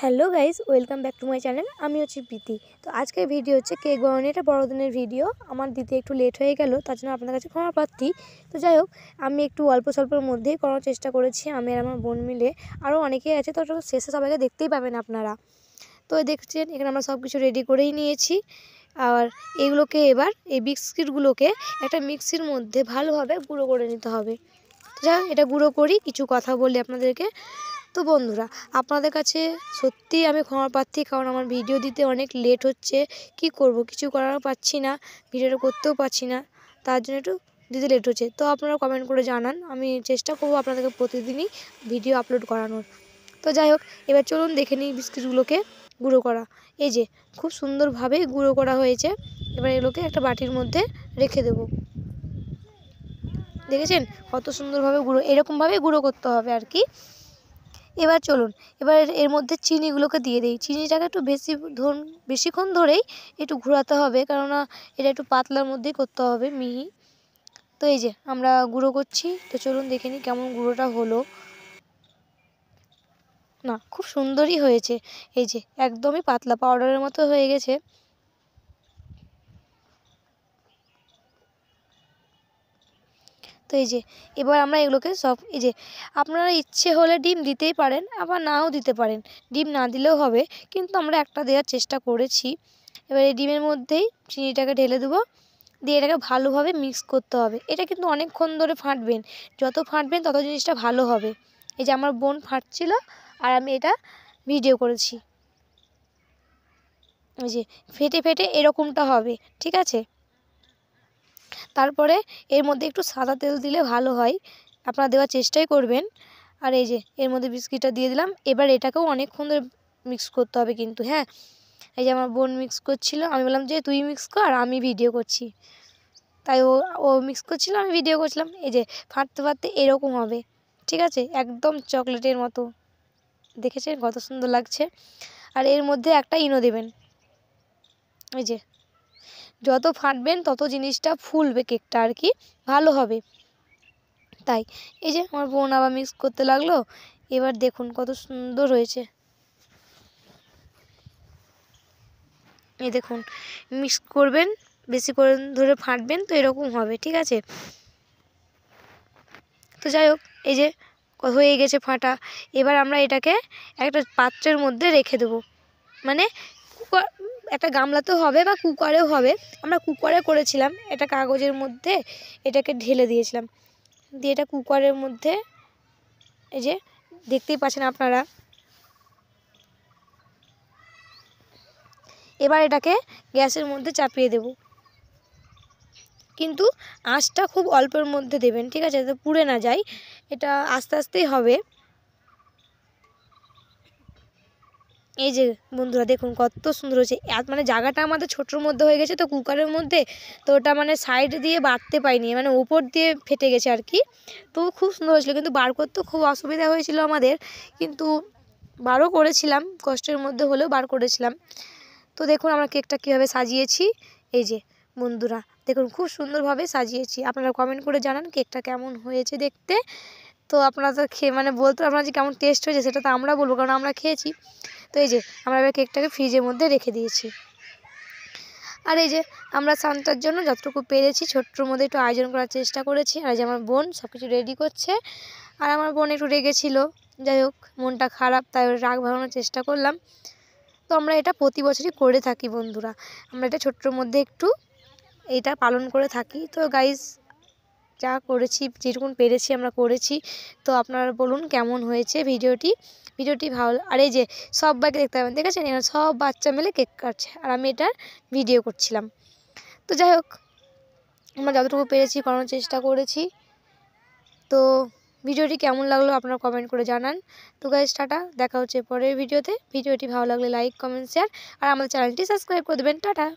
Hello guys, welcome back to my channel. আমি হচ্ছি প্রীতি। তো আজকের ভিডিও হচ্ছে কেক বানানো। এটা বড়দিনের ভিডিও। আমার দিতে একটু লেট হয়ে গেল, তার জন্য আপনাদের কাছে ক্ষমা প্রার্থী। তো যাই হোক, আমি একটু অল্প স্বল্পের মধ্যেই করার চেষ্টা করেছি, আমি আর আমার বোন মিলে। আরও অনেকেই আছে, তো শেষে সবাইকে দেখতেই পাবেন আপনারা। তো দেখছেন এখানে আমরা সব কিছু রেডি করেই নিয়েছি। আর এইগুলোকে এবার এই বিস্কিটগুলোকে একটা মিক্সির মধ্যে ভালোভাবে গুঁড়ো করে নিতে হবে। তো যাই হোক, এটা গুঁড়ো করি, কিছু কথা বলি আপনাদেরকে। তো বন্ধুরা, আপনাদের কাছে সত্যিই আমি ক্ষমা প্রার্থী, কারণ আমার ভিডিও দিতে অনেক লেট হচ্ছে। কি করব, কিছু করার পাচ্ছি না, ভিডিওটা করতেও পারছি না, তার জন্য একটু দিতে লেট হচ্ছে। তো আপনারা কমেন্ট করে জানান, আমি চেষ্টা করব আপনাদেরকে প্রতিদিনই ভিডিও আপলোড করানোর। তো যাই হোক, এবার চলুন দেখে নিই বিস্কিটগুলোকে গুঁড়ো করা। এই যে খুব সুন্দরভাবে গুঁড়ো করা হয়েছে। এবার এগুলোকে একটা বাটির মধ্যে রেখে দেব। দেখেছেন কত সুন্দরভাবে গুঁড়ো, এরকমভাবে গুঁড়ো করতে হবে আর কি। এবার চলুন, এবার এর মধ্যে চিনিগুলোকে দিয়ে দিই। চিনিটাকে একটু বেশিক্ষণ ধরেই একটু ঘোরাতে হবে, কেননা এটা একটু পাতলার মধ্যেই করতে হবে, মিহি। তো এই যে আমরা গুঁড়ো করছি, তো চলুন দেখে নিই কেমন গুঁড়োটা হলো। না, খুব সুন্দরই হয়েছে। এই যে একদমই পাতলা পাউডারের মতো হয়ে গেছে। তো এই যে এবার আমরা এগুলোকে সব, এই যে আপনারা ইচ্ছে হলে ডিম দিতেই পারেন, আবার নাও দিতে পারেন, ডিম না দিলেও হবে, কিন্তু আমরা একটা দেওয়ার চেষ্টা করেছি। এবার এই ডিমের মধ্যেই চিনিটাকে ঢেলে দেবো, দিয়ে এটাকে ভালোভাবে মিক্স করতে হবে। এটা কিন্তু অনেকক্ষণ ধরে ফাটবেন, যত ফাটবেন তত জিনিসটা ভালো হবে। এই যে আমার বোন ফাটছিল আর আমি এটা ভিডিও করেছি। এই যে ফেটে ফেটে এরকমটা হবে, ঠিক আছে। তারপরে এর মধ্যে একটু সাদা তেল দিলে ভালো হয়, আপনারা দেওয়ার চেষ্টাই করবেন। আর এই যে এর মধ্যে বিস্কিটটা দিয়ে দিলাম। এবার এটাকেও অনেকক্ষণ ধরে মিক্স করতে হবে কিন্তু, হ্যাঁ। এই যে আমার বোন মিক্স করছিল, আমি বললাম যে তুই মিক্স কর, আমি ভিডিও করছি। তাই ও মিক্স করছিল, আমি ভিডিও করছিলাম। এই যে ফাটতে ফাটতে এরকম হবে, ঠিক আছে, একদম চকলেটের মতো। দেখেছেন কত সুন্দর লাগছে। আর এর মধ্যে একটা ইনো দেবেন। এই যে যত ফাটবেন তত জিনিসটা ফুলবে, কেকটা আর কি ভালো হবে। তাই এই যে আমার বোন আবার মিক্স করতে লাগলো। এবার দেখুন কত সুন্দর হয়েছে। এই দেখুন, মিক্স করবেন, বেশি করে ধরে ফাটবেন, তো এরকম হবে, ঠিক আছে। তো যাই হোক, এই যে হয়ে গেছে ফাটা। এবার আমরা এটাকে একটা পাত্রের মধ্যে রেখে দেবো, মানে কুকার, একটা গামলাতেও হবে বা কুকারেও হবে। আমরা কুকারে করেছিলাম, এটা কাগজের মধ্যে এটাকে ঢেলে দিয়েছিলাম, দিয়ে এটা কুকারের মধ্যে, এই যে দেখতেই পাচ্ছেন আপনারা। এবার এটাকে গ্যাসের মধ্যে চাপিয়ে দেব, কিন্তু আঁচটা খুব অল্পের মধ্যে দেবেন, ঠিক আছে, যাতে পুড়ে না যায়। এটা আস্তে আস্তেই হবে। এই যে বন্ধুরা দেখুন কত সুন্দর হয়েছে। মানে জায়গাটা আমাদের ছোটোর মধ্যে হয়ে গেছে তো কুকারের মধ্যে, তো ওটা মানে সাইড দিয়ে বাড়তে পাইনি, মানে উপর দিয়ে ফেটে গেছে আর কি। তো খুব সুন্দর হয়েছিলো, কিন্তু বার করতে খুব অসুবিধা হয়েছিল আমাদের, কিন্তু বারও করেছিলাম, কষ্টের মধ্যে হলেও বার করেছিলাম। তো দেখুন আমরা কেকটা কীভাবে সাজিয়েছি। এই যে বন্ধুরা দেখুন খুব সুন্দরভাবে সাজিয়েছি। আপনারা কমেন্ট করে জানান কেকটা কেমন হয়েছে দেখতে। তো আপনারা তো খেয়ে মানে বলতে, আপনারা যে কেমন টেস্ট হয়েছে সেটা তো আমরা বলবো, কারণ আমরা খেয়েছি। তো এই যে আমরা এবার কেকটাকে ফ্রিজের মধ্যে রেখে দিয়েছি। আর এই যে আমরা সান্তার জন্য যতটুকু পেরেছি ছোট্টর মধ্যে একটু আয়োজন করার চেষ্টা করেছি। আর এই যে আমার বোন সব কিছু রেডি করছে, আর আমার বোন একটু রেগেছিল, যাই হোক মনটা খারাপ, তাই রাগ ভাঙানোর চেষ্টা করলাম। তো আমরা এটা প্রতি বছরই করে থাকি বন্ধুরা, আমরা এটা ছোট্টর মধ্যে একটু এটা পালন করে থাকি। তো গাইস, যা করেছি, যেটুকুন পেরেছি আমরা করেছি। তো আপনারা বলুন কেমন হয়েছে ভিডিওটি ভালো। আর এই যে সবাইকে দেখতে পাবেন, দেখেছেন এখানে সব বাচ্চা মিলে কেক কাটছে, আর আমি এটার ভিডিও করছিলাম। তো যাই হোক, আমরা যতটুকু পেরেছি করানোর চেষ্টা করেছি। তো ভিডিওটি কেমন লাগলো আপনারা কমেন্ট করে জানান। তো গাইস, টাটা, দেখা হচ্ছে পরের ভিডিওতে। ভিডিওটি ভালো লাগলে লাইক, কমেন্ট, শেয়ার, আর আমাদের চ্যানেলটি সাবস্ক্রাইব করে দেবেন। টাটা।